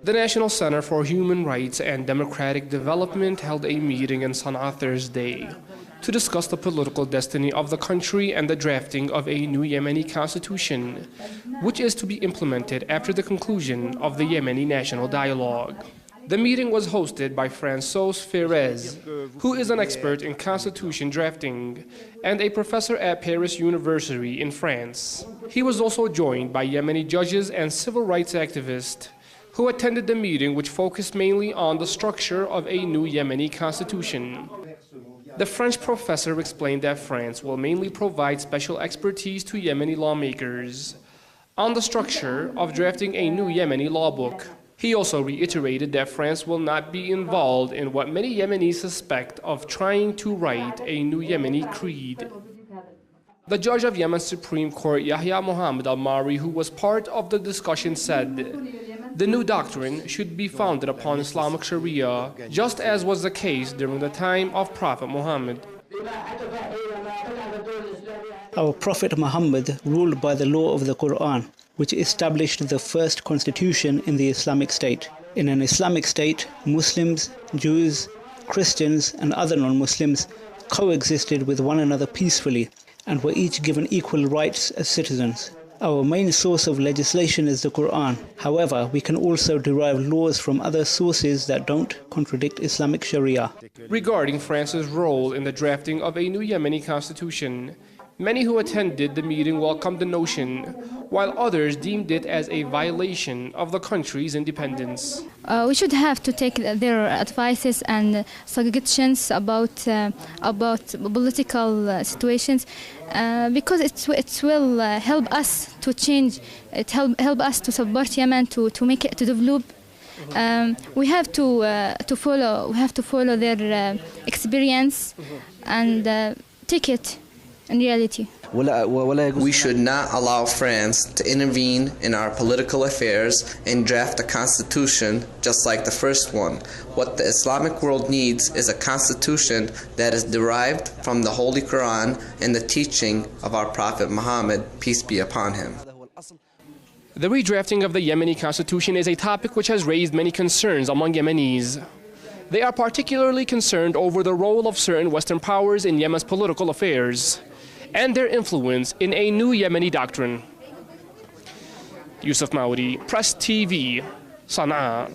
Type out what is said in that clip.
The National Center for Human Rights and Democratic Development held a meeting in Sana'a Thursday to discuss the political destiny of the country and the drafting of a new Yemeni constitution, which is to be implemented after the conclusion of the Yemeni National Dialogue. The meeting was hosted by François Ferez, who is an expert in constitution drafting and a professor at Paris University in France. He was also joined by Yemeni judges and civil rights activists who attended the meeting, which focused mainly on the structure of a new Yemeni constitution. The French professor explained that France will mainly provide special expertise to Yemeni lawmakers on the structure of drafting a new Yemeni law book. He also reiterated that France will not be involved in what many Yemenis suspect of trying to write a new Yemeni creed. The judge of Yemen's Supreme Court, Yahya Mohammed al-Mari, who was part of the discussion, said the new doctrine should be founded upon Islamic Sharia, just as was the case during the time of Prophet Muhammad. Our Prophet Muhammad ruled by the law of the Quran, which established the first constitution in the Islamic State. In an Islamic state, Muslims, Jews, Christians, and other non-Muslims coexisted with one another peacefully and were each given equal rights as citizens. Our main source of legislation is the Quran. However, we can also derive laws from other sources that don't contradict Islamic Sharia. Regarding France's role in the drafting of a new Yemeni constitution, many who attended the meeting welcomed the notion, while others deemed it as a violation of the country's independence. We should have to take their advices and suggestions about political situations because it will help us to change. It help us to support Yemen to make it to develop. We have to follow their experience and take it in reality. We should not allow France to intervene in our political affairs and draft a constitution just like the first one. What the Islamic world needs is a constitution that is derived from the Holy Quran and the teaching of our Prophet Muhammad, peace be upon him. The redrafting of the Yemeni constitution is a topic which has raised many concerns among Yemenis. They are particularly concerned over the role of certain Western powers in Yemen's political affairs and their influence in a new Yemeni doctrine. Yusuf Maudi, Press TV, Sana'a.